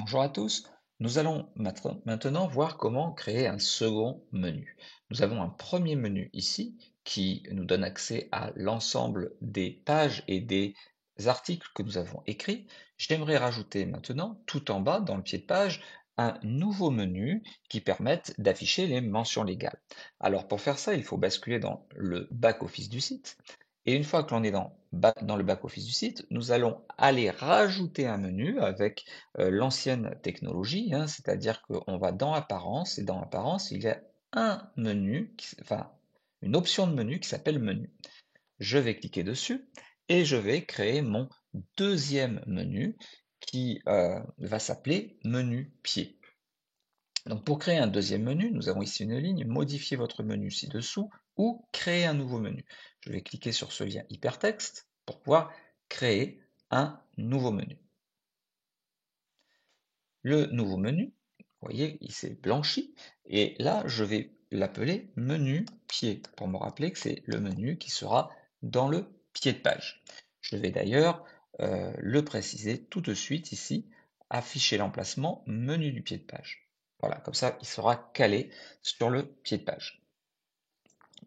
Bonjour à tous. Nous allons maintenant voir comment créer un second menu. Nous avons un premier menu ici qui nous donne accès à l'ensemble des pages et des articles que nous avons écrits. J'aimerais rajouter maintenant, tout en bas, dans le pied de page, un nouveau menu qui permette d'afficher les mentions légales. Alors pour faire ça, il faut basculer dans le back-office du site. Et une fois que l'on est dans le back-office du site, nous allons aller rajouter un menu avec l'ancienne technologie, hein, c'est-à-dire qu'on va dans Apparence, et dans Apparence, il y a un menu, enfin une option de menu qui s'appelle Menu. Je vais cliquer dessus et je vais créer mon deuxième menu qui va s'appeler Menu Pied. Donc pour créer un deuxième menu, nous avons ici une ligne, modifier votre menu ci-dessous ou créer un nouveau menu. Je vais cliquer sur ce lien hypertexte pour pouvoir créer un nouveau menu. Le nouveau menu, vous voyez, il s'est blanchi, et là, je vais l'appeler menu pied, pour me rappeler que c'est le menu qui sera dans le pied de page. Je vais d'ailleurs le préciser tout de suite ici, afficher l'emplacement menu du pied de page. Voilà, comme ça, il sera calé sur le pied de page.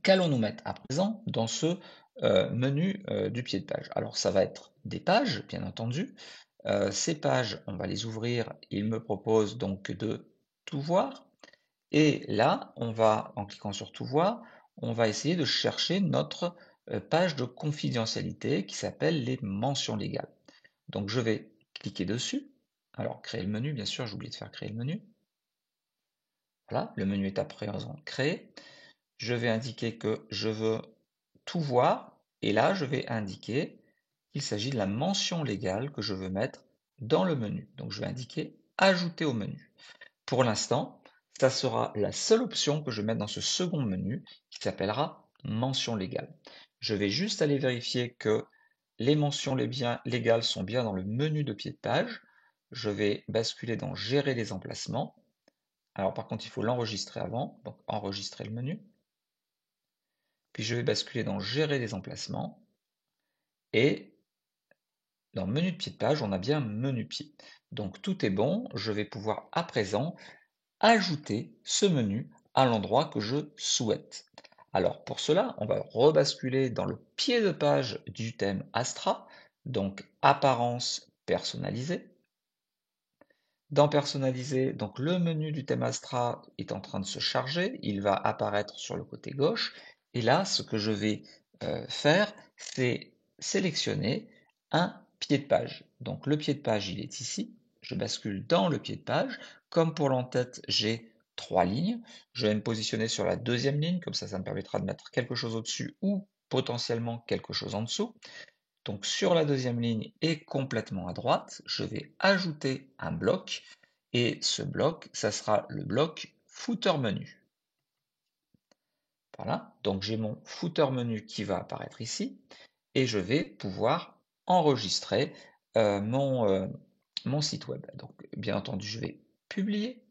Qu'allons-nous mettre à présent dans ce menu du pied de page? Alors, ça va être des pages, bien entendu. Ces pages, on va les ouvrir. Il me propose donc de tout voir. Et là, on va, en cliquant sur tout voir, on va essayer de chercher notre page de confidentialité qui s'appelle les mentions légales. Donc, je vais cliquer dessus. Alors, créer le menu, bien sûr, j'ai oublié de faire créer le menu. Voilà, le menu est à présent créé. Je vais indiquer que je veux tout voir, et là, je vais indiquer qu'il s'agit de la mention légale que je veux mettre dans le menu. Donc, je vais indiquer ajouter au menu. Pour l'instant, ça sera la seule option que je vais mettre dans ce second menu qui s'appellera mention légale. Je vais juste aller vérifier que les mentions légales sont bien dans le menu de pied de page. Je vais basculer dans gérer les emplacements. Alors par contre, il faut l'enregistrer avant, donc enregistrer le menu. Puis je vais basculer dans gérer les emplacements. Et dans menu de pied de page, on a bien menu pied. Donc tout est bon, je vais pouvoir à présent ajouter ce menu à l'endroit que je souhaite. Alors pour cela, on va rebasculer dans le pied de page du thème Astra, donc apparence personnalisée. Dans personnaliser, donc le menu du thème Astra est en train de se charger, il va apparaître sur le côté gauche, et là, ce que je vais faire, c'est sélectionner un pied de page. Donc le pied de page, il est ici, je bascule dans le pied de page, comme pour l'entête, j'ai trois lignes, je vais me positionner sur la deuxième ligne, comme ça me permettra de mettre quelque chose au-dessus ou potentiellement quelque chose en dessous. Donc sur la deuxième ligne et complètement à droite, je vais ajouter un bloc et ce bloc, ça sera le bloc footer menu. Voilà, donc j'ai mon footer menu qui va apparaître ici et je vais pouvoir enregistrer mon site web. Donc bien entendu, je vais publier.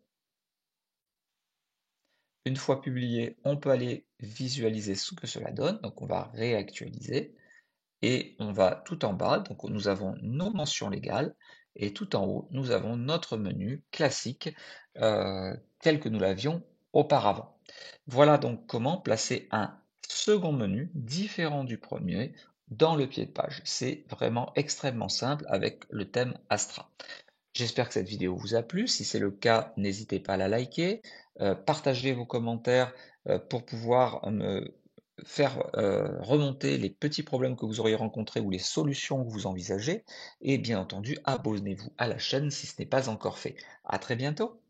Une fois publié, on peut aller visualiser ce que cela donne. Donc on va réactualiser. Et on va tout en bas, donc nous avons nos mentions légales, et tout en haut, nous avons notre menu classique tel que nous l'avions auparavant. Voilà donc comment placer un second menu différent du premier dans le pied de page. C'est vraiment extrêmement simple avec le thème Astra. J'espère que cette vidéo vous a plu. Si c'est le cas, n'hésitez pas à la liker, partagez vos commentaires pour pouvoir me faire remonter les petits problèmes que vous auriez rencontrés ou les solutions que vous envisagez. Et bien entendu, abonnez-vous à la chaîne si ce n'est pas encore fait. À très bientôt.